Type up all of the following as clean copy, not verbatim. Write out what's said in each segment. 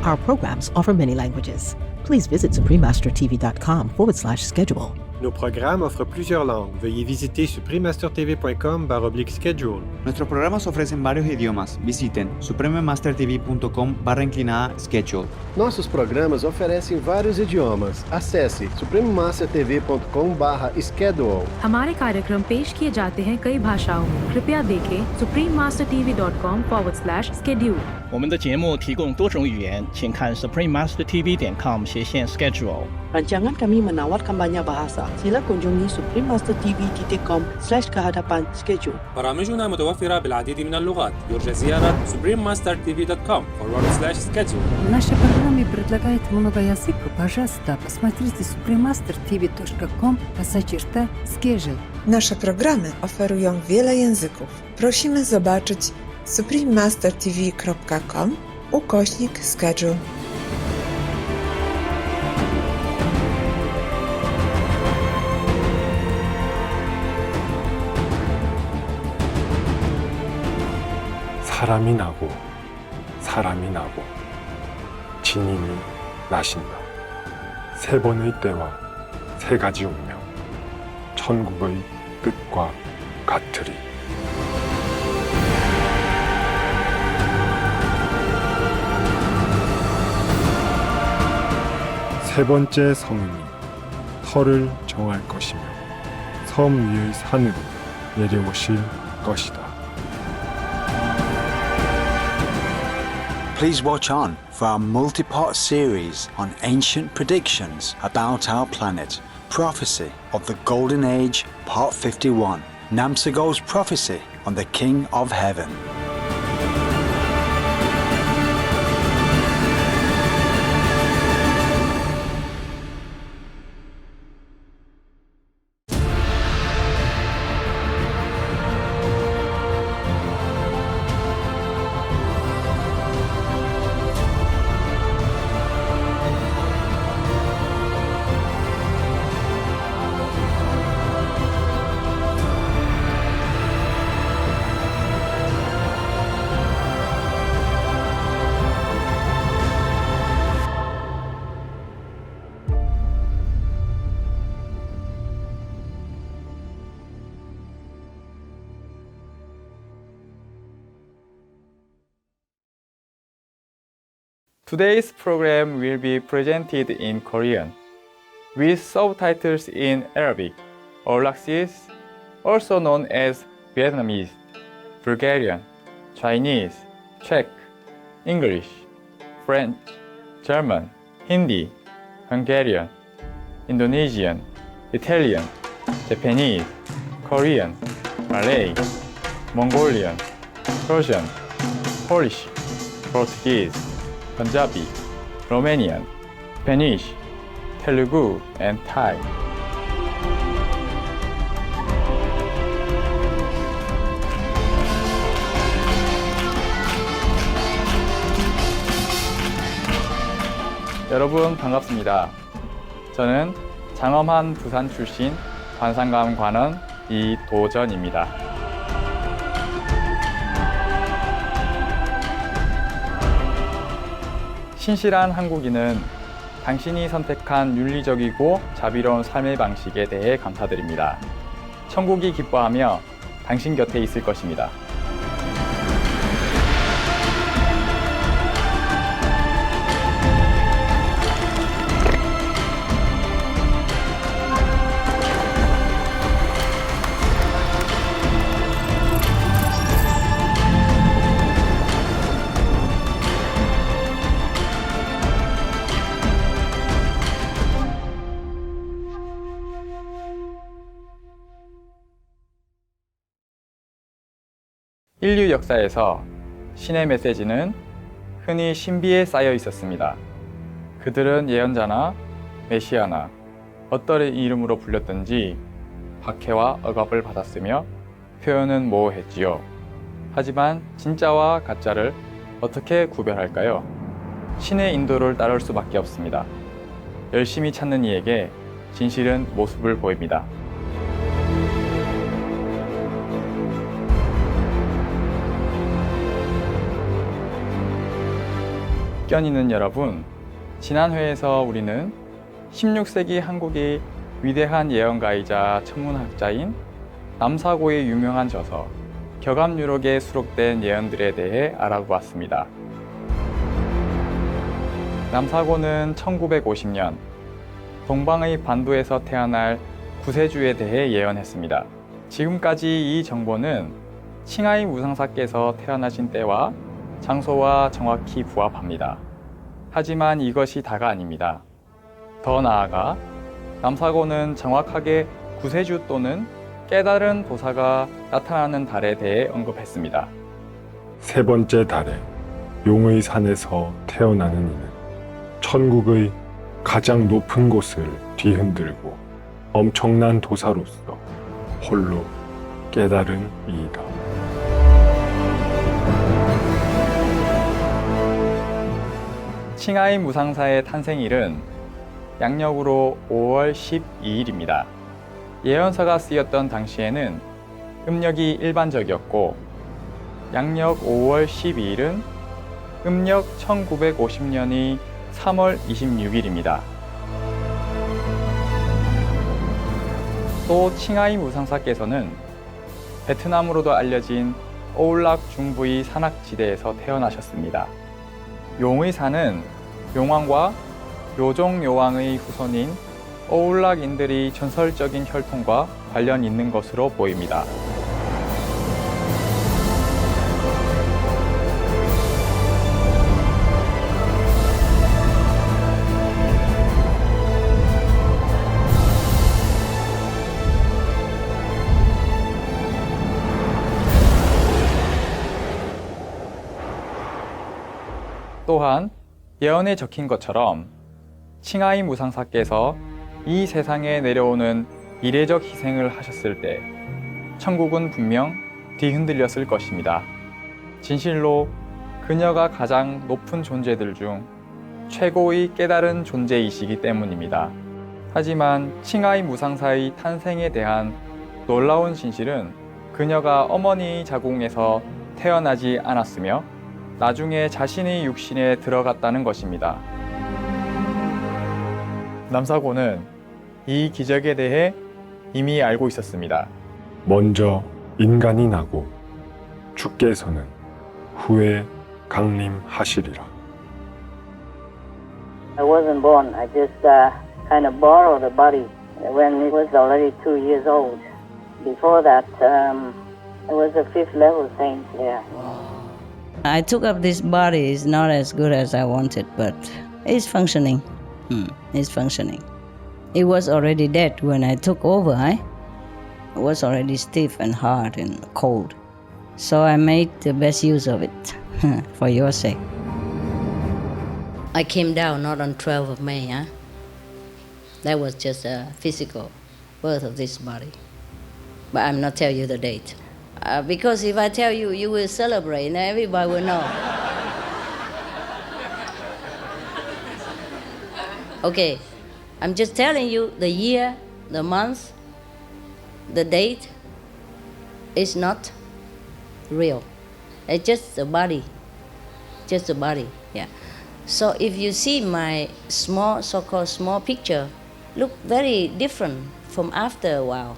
Our programs offer many languages. Please visit suprememastertv.com/schedule. Nos programmes offrent plusieurs langues. Veuillez visiter suprememastertv.com/schedule. Nuestros programas ofrecen varios idiomas. Visiten suprememastertv.com/schedule. Nossos programas oferecem vários idiomas. Acesse suprememastertv.com/schedule. हमारे कार्यक्रम पेश किए जाते हैं कई भाषाओं में। कृपया देखें suprememastertv.com/schedule。我们的节目提供多种语言，请看 suprememastertv.com/schedule。 Rancangan kami menawarkan banyak bahasa. Sila kunjungi suprememastertv.com/kehadapan schedule. برامجنا متوفرة بالعديد من اللغات. يرجى زيارة suprememastertv.com/schedule. В нашей программе предлагает много языков. Пожалуйста, посмотрите suprememastertv.com/schedule. Nasze programy oferują wiele języków. Prosimy zobaczyć suprememastertv.com/schedule. 사람이 나고 사람이 나고 진인이 나신다. 세 번의 때와 세 가지 운명, 천국의 뜻과 같으리. 세 번째 성인이 터를 정할 것이며 섬 위의 산으로 내려오실 것이다. Please watch on for our multi-part series on ancient predictions about our planet. Prophecy of the Golden Age, Part 51. Namsagol's prophecy on the King of Heaven. Today's program will be presented in Korean, with subtitles in Arabic, Aulacese, also known as Vietnamese, Bulgarian, Chinese, Czech, English, French, German, Hindi, Hungarian, Indonesian, Italian, Japanese, Korean, Malay, Mongolian, Persian, Polish, Portuguese, Punjabi, Romanian, Spanish, Telugu, and Thai. 여러분 반갑습니다. 저는 장엄한 부산 출신 관상감 관원 이도전입니다. 신실한 한국인은 당신이 선택한 윤리적이고 자비로운 삶의 방식에 대해 감사드립니다. 천국이 기뻐하며 당신 곁에 있을 것입니다. 인류 역사에서 신의 메시지는 흔히 신비에 쌓여 있었습니다. 그들은 예언자나 메시아나 어떤 이름으로 불렸든지 박해와 억압을 받았으며 표현은 모호했지요. 하지만 진짜와 가짜를 어떻게 구별할까요? 신의 인도를 따를 수밖에 없습니다. 열심히 찾는 이에게 진실은 모습을 보입니다. 국견 있는 여러분, 지난 회에서 우리는 16세기 한국의 위대한 예언가이자 천문학자인 남사고의 유명한 저서 격암유록에 수록된 예언들에 대해 알아보았습니다. 남사고는 1950년 동방의 반도에서 태어날 구세주에 대해 예언했습니다. 지금까지 이 정보는 칭하이 무상사께서 태어나신 때와 장소와 정확히 부합합니다. 하지만 이것이 다가 아닙니다. 더 나아가 남사고는 정확하게 구세주 또는 깨달은 도사가 나타나는 달에 대해 언급했습니다. 세 번째 달에 용의 산에서 태어나는 이는 천국의 가장 높은 곳을 뒤흔들고 엄청난 도사로서 홀로 깨달은 이이다. 칭하이 무상사의 탄생일은 양력으로 5월 12일입니다. 예언서가 쓰였던 당시에는 음력이 일반적이었고 양력 5월 12일은 음력 1950년이 3월 26일입니다. 또 칭하이 무상사께서는 베트남으로도 알려진 오울락 중부의 산악지대에서 태어나셨습니다. 용의 산은 용왕과 묘종 요왕의 후손인 오울락인들이 전설적인 혈통과 관련 있는 것으로 보입니다. 또한 예언에 적힌 것처럼 칭하이 무상사께서 이 세상에 내려오는 이례적 희생을 하셨을 때 천국은 분명 뒤흔들렸을 것입니다. 진실로 그녀가 가장 높은 존재들 중 최고의 깨달은 존재이시기 때문입니다. 하지만 칭하이 무상사의 탄생에 대한 놀라운 진실은 그녀가 어머니의 자궁에서 태어나지 않았으며 나중에 자신의 육신에 들어갔다는 것입니다. 남사고는 이 기적에 대해 이미 알고 있었습니다. 먼저 인간이 나고 주께서는 후에 강림하시리라. I wasn't born. I just kind of borrowed the body when he was already 2 years old. Before that, I was a 5th level saint there. I took up this body. It's not as good as I wanted, but it's functioning. It's functioning. It was already dead when I took over. It was already stiff and hard and cold. So I made the best use of it for your sake. I came down not on 12th of May. That was just a physical birth of this body. But I'm not telling you the date. Because if I tell you, you will celebrate and everybody will know. Okay, I'm just telling you the year, the month, the date is not real. It's just the body. Just the body, yeah. So if you see my small, so-called small picture, look very different from after a while.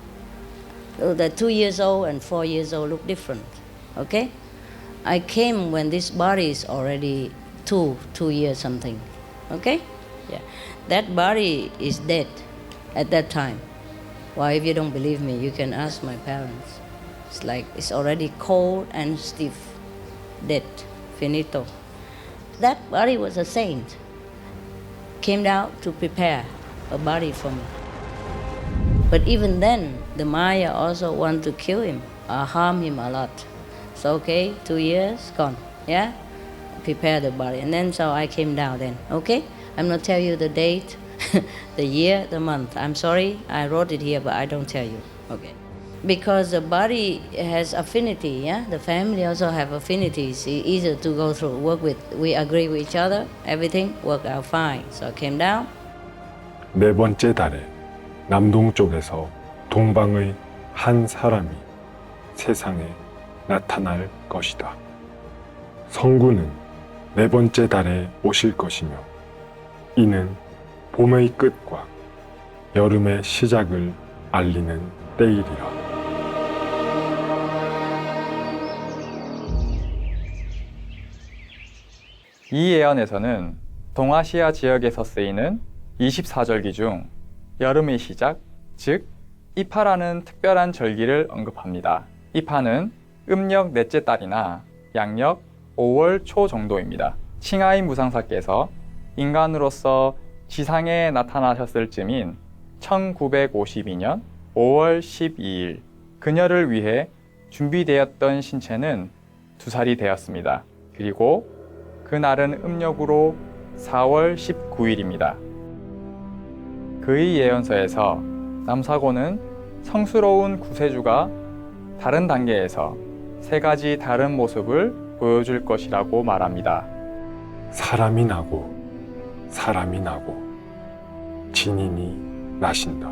The 2 years old and 4 years old look different, okay? I came when this body is already 2 years something, okay? Yeah, that body is dead at that time. Well, if you don't believe me, you can ask my parents. It's like it's already cold and stiff, dead, finito. That body was a saint. Came down to prepare a body for me. But even then, the Maya also want to kill him or harm him a lot. So okay, 2 years, gone, yeah? Prepare the body. And then so I came down then, okay? I'm not tell you the date, the year, the month. I'm sorry, I wrote it here, but I don't tell you, okay? Because the body has affinity, yeah? The family also have affinities. It's easier to go through, work with. We agree with each other, everything worked out fine. So I came down. 네 번째 달에 남동쪽에서 동방의 한 사람이 세상에 나타날 것이다. 성군은 네 번째 달에 오실 것이며 이는 봄의 끝과 여름의 시작을 알리는 때이리라. 이 예언에서는 동아시아 지역에서 쓰이는 24절기 중 여름의 시작, 즉 이파라는 특별한 절기를 언급합니다. 이파는 음력 넷째 달이나 양력 5월 초 정도입니다. 칭하이 무상사께서 인간으로서 지상에 나타나셨을 즈음인 1952년 5월 12일 그녀를 위해 준비되었던 신체는 2살이 되었습니다. 그리고 그날은 음력으로 4월 19일입니다. 그의 예언서에서 남사고는 성스러운 구세주가 다른 단계에서 3가지 다른 모습을 보여줄 것이라고 말합니다. 사람이 나고 진인이 나신다.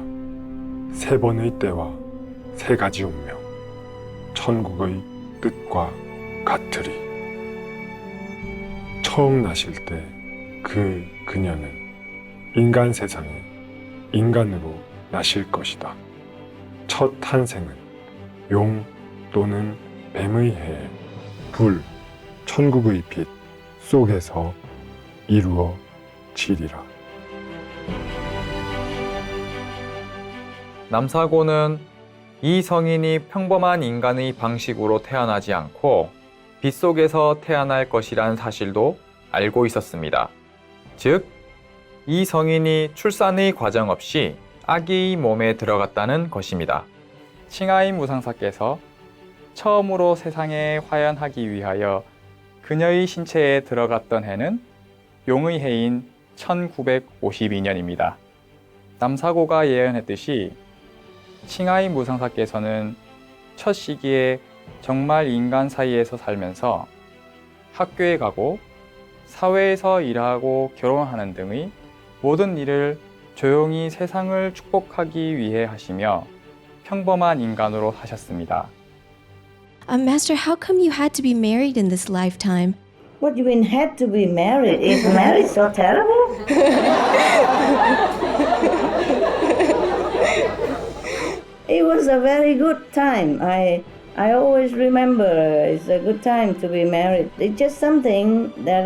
3번의 때와 3가지 운명, 천국의 뜻과 같으리. 처음 나실 때 그녀는 인간 세상에 인간으로 나실 것이다. 첫 탄생은 용 또는 뱀의 해에 불, 천국의 빛 속에서 이루어지리라. 남사고는 이 성인이 평범한 인간의 방식으로 태어나지 않고 빛 속에서 태어날 것이란 사실도 알고 있었습니다. 즉, 이 성인이 출산의 과정 없이 아기의 몸에 들어갔다는 것입니다. 칭하이 무상사께서 처음으로 세상에 화연하기 위하여 그녀의 신체에 들어갔던 해는 용의 해인 1952년입니다. 남사고가 예언했듯이 칭하이 무상사께서는 첫 시기에 정말 인간 사이에서 살면서 학교에 가고 사회에서 일하고 결혼하는 등의 모든 일을 조용히 세상을 축복하기 위해 하시며 평범한 인간으로 사셨습니다. Master, how come you had to be married in this lifetime? What do you mean had to be married? Is marriage so terrible? It was a very good time. I always remember it's a good time to be married. It's just something that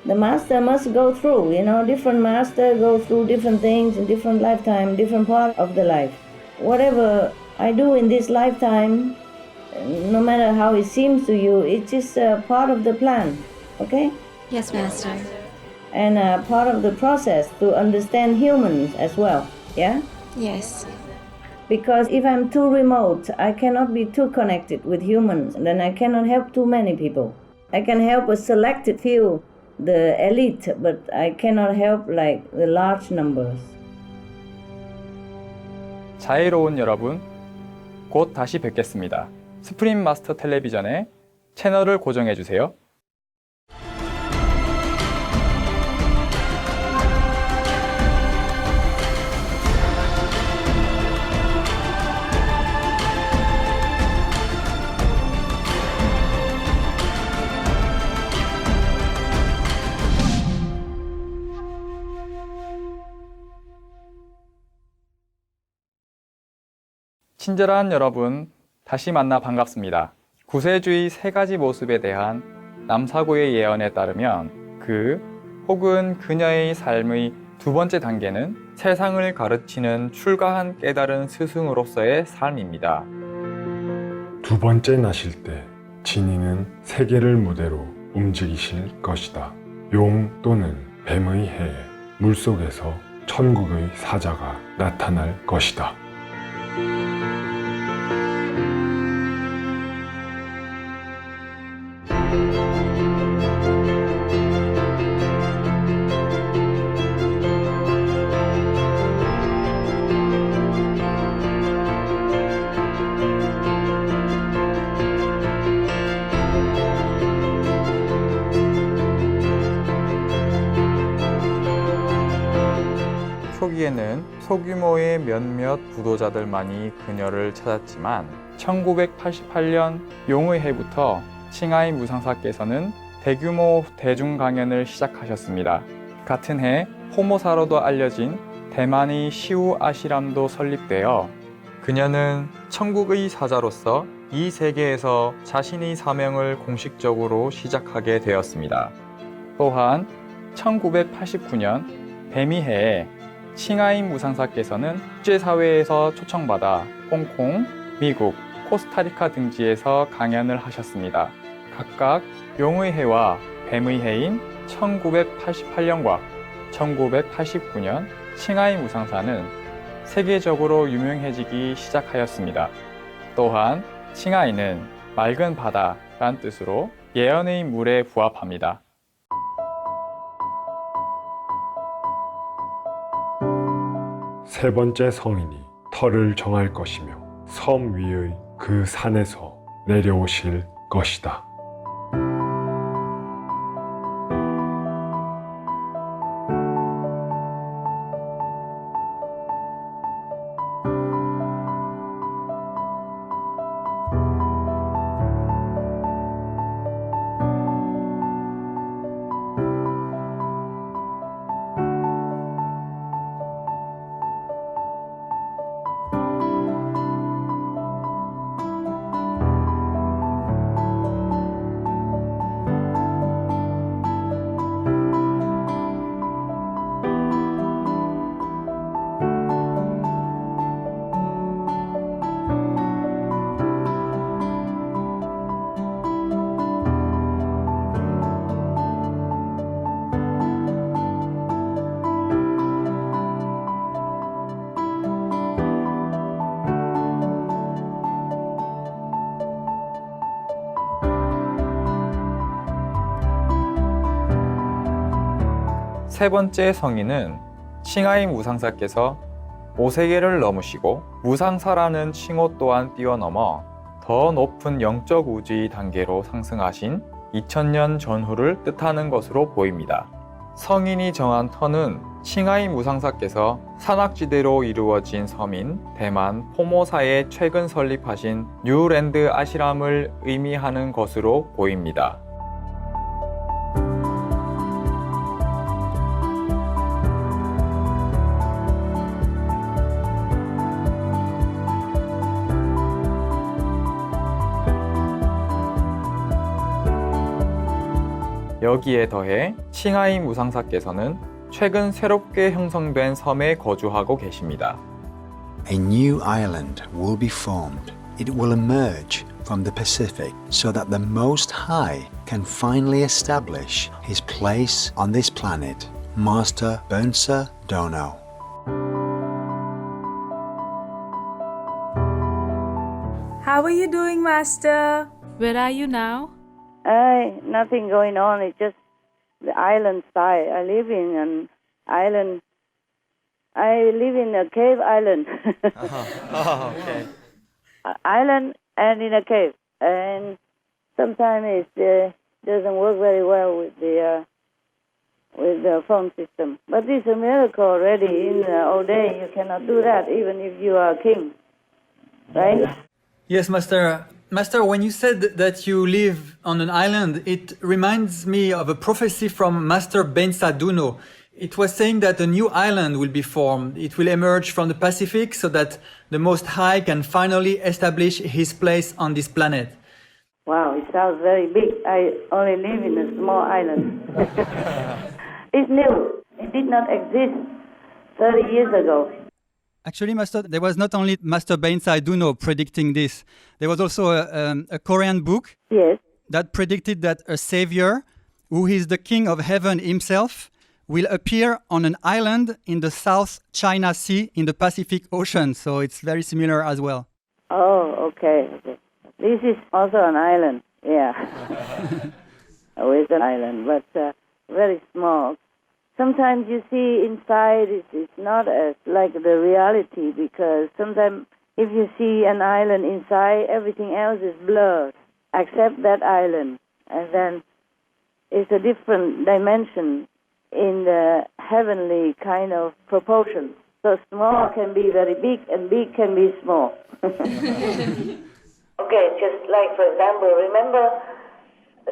the master must go through. You know, different master go through different things in different lifetime, different part of the life. Whatever I do in this lifetime, no matter how it seems to you, it's just a part of the plan, okay? Yes, Master. And a part of the process to understand humans as well, yeah? Yes. Because if I'm too remote, I cannot be too connected with humans, then I cannot help too many people. I can help a selected few, the elite, but I cannot help like the large numbers. 자애로운 여러분, 곧 다시 뵙겠습니다. 스프림 마스터 텔레비전에 채널을 고정해 주세요. 친절한 여러분, 다시 만나 반갑습니다. 구세주의 3가지 모습에 대한 남사고의 예언에 따르면 혹은 그녀의 삶의 2번째 단계는 세상을 가르치는 출가한 깨달은 스승으로서의 삶입니다. 2번째 나실 때 진이는 세계를 무대로 움직이실 것이다. 용 또는 뱀의 해에 물속에서 천국의 사자가 나타날 것이다. 초기에는 소규모의 몇몇 부도자들만이 그녀를 찾았지만 1988년 용의 해부터 칭하이 무상사께서는 대규모 대중 강연을 시작하셨습니다. 같은 해 포모사로도 알려진 대만의 시우 아시람도 설립되어 그녀는 천국의 사자로서 이 세계에서 자신의 사명을 공식적으로 시작하게 되었습니다. 또한 1989년 뱀이해에 칭하임 무상사께서는 국제사회에서 초청받아 홍콩, 미국, 코스타리카 등지에서 강연을 하셨습니다. 각각 용의 해와 뱀의 해인 1988년과 1989년 칭하임 무상사는 세계적으로 유명해지기 시작하였습니다. 또한 칭하이는 맑은 바다란 뜻으로 예언의 물에 부합합니다. 세 번째 성인이 터를 정할 것이며 섬 위의 그 산에서 내려오실 것이다. 세 번째 성인은 칭하임 무상사께서 5세계를 넘으시고 무상사라는 칭호 또한 뛰어넘어 더 높은 영적 우주의 단계로 상승하신 2000년 전후를 뜻하는 것으로 보입니다. 성인이 정한 터는 칭하임 무상사께서 산악지대로 이루어진 섬인 대만 포모사에 최근 설립하신 뉴랜드 아시람을 의미하는 것으로 보입니다. 여기에 더해 칭하임 무상사께서는 최근 새롭게 형성된 섬에 거주하고 계십니다. A new island will be formed. It will emerge from the Pacific so that the Most High can finally establish his place on this planet. Master Bernsa Dono. How are you doing, Master? Where are you now? Nothing going on. It's just the island side. I live in an island. I live in a cave island. okay. Island and in a cave. And sometimes it doesn't work very well with the phone system. But it's a miracle already. In the old day, you cannot do that, even if you are a king. Right? Yes, Master. Master, when you said that you live on an island, it reminds me of a prophecy from Master Bernsa Dono. It was saying that a new island will be formed. It will emerge from the Pacific so that the Most High can finally establish his place on this planet. Wow, it sounds very big. I only live in a small island. It's new. It did not exist 30 years ago. Actually, Master, there was not only Master Bernsa Dono predicting this. There was also a Korean book that predicted that a savior, who is the king of heaven himself, will appear on an island in the South China Sea in the Pacific Ocean. So it's very similar as well. Oh, okay. This is also an island, yeah. It's an island, but very small. Sometimes you see inside it's not as like the reality, because sometimes if you see an island inside, everything else is blurred except that island. And then it's a different dimension in the heavenly kind of proportion. So small can be very big and big can be small. Okay, just like, for example, remember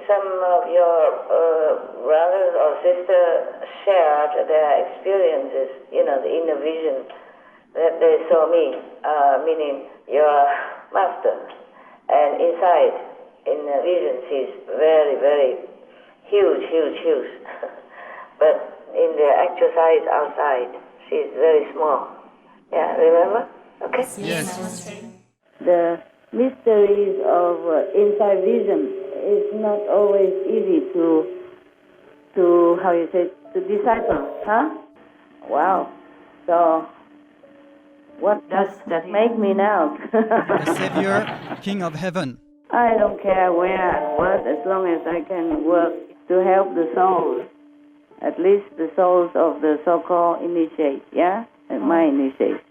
some of your brothers or sisters shared their experiences, the inner vision that they saw me, meaning your master. And inside, in the vision, she's very, very huge. But in the actual size outside, she's very small. Yeah, remember? Okay? Yes. The mysteries of inside vision is not always easy to decipher, huh? Wow. So, what does that make me now? The Savior, King of Heaven. I don't care where and what, as long as I can work to help the souls, at least the souls of the so-called initiates, yeah? And my initiates.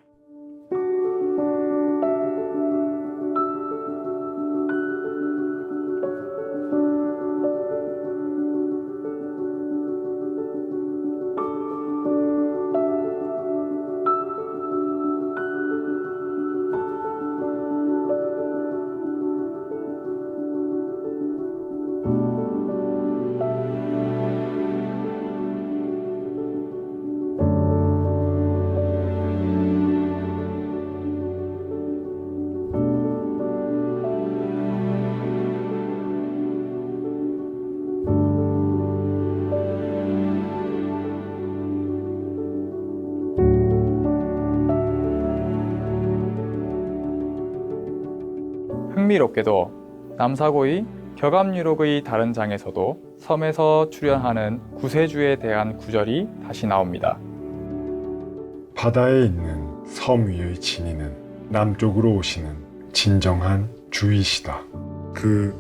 흥미롭게도 남사고의 격암유록의 다른 장에서도 섬에서 출현하는 구세주에 대한 구절이 다시 나옵니다. 바다에 있는 섬 위의 진이는 남쪽으로 오시는 진정한 주이시다.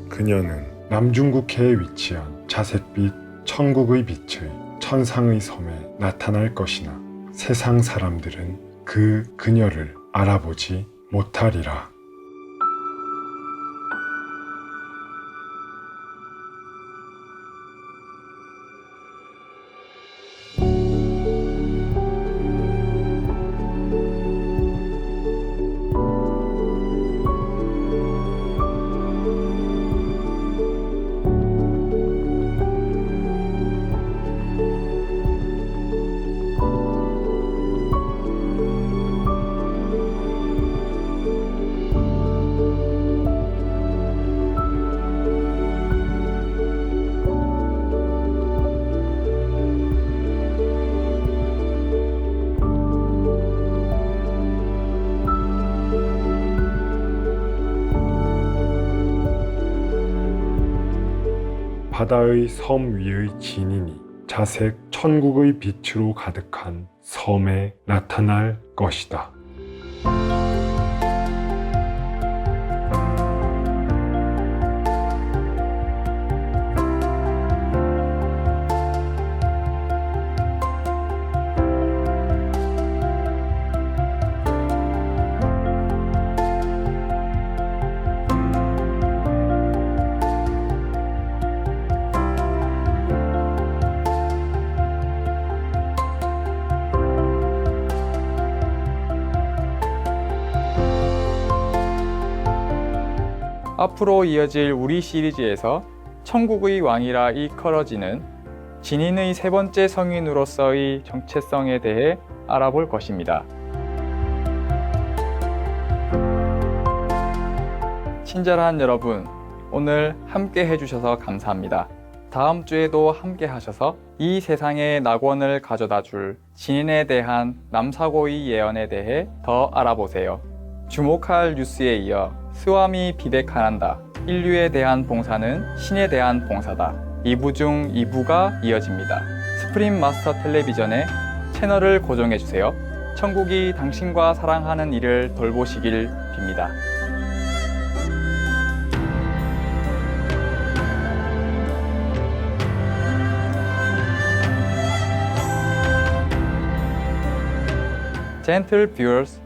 그녀는 남중국해에 위치한 자색빛 천국의 빛의 천상의 섬에 나타날 것이나 세상 사람들은 그녀를 알아보지 못하리라. 바다의 섬 위의 진인이 자색 천국의 빛으로 가득한 섬에 나타날 것이다. 앞으로 이어질 우리 시리즈에서 천국의 왕이라 일컬어지는 진인의 세 번째 성인으로서의 정체성에 대해 알아볼 것입니다. 친절한 여러분, 오늘 함께 해주셔서 감사합니다. 다음 주에도 함께 하셔서 이 세상의 낙원을 가져다 줄 진인에 대한 남사고의 예언에 대해 더 알아보세요. 주목할 뉴스에 이어 스와미 비베카난다, 인류에 대한 봉사는 신에 대한 봉사다. 2부 중 2부가 이어집니다. 스프림 마스터 텔레비전에 채널을 고정해주세요. 천국이 당신과 사랑하는 이를 돌보시길 빕니다. Gentle viewers,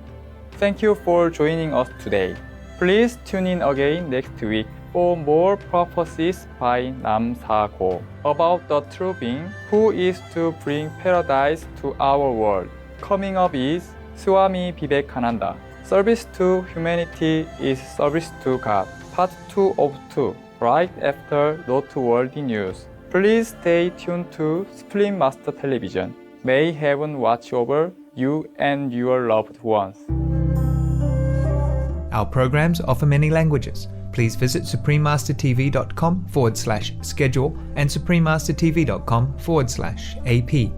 thank you for joining us today. Please tune in again next week for more prophecies by Namsago about the true being who is to bring paradise to our world. Coming up is Swami Vivekananda. Service to humanity is service to God. Part 2 of 2. right after noteworthy news. Please stay tuned to Supreme Master Television. May heaven watch over you and your loved ones. Our programs offer many languages. Please visit suprememastertv.com/schedule and suprememastertv.com/AP.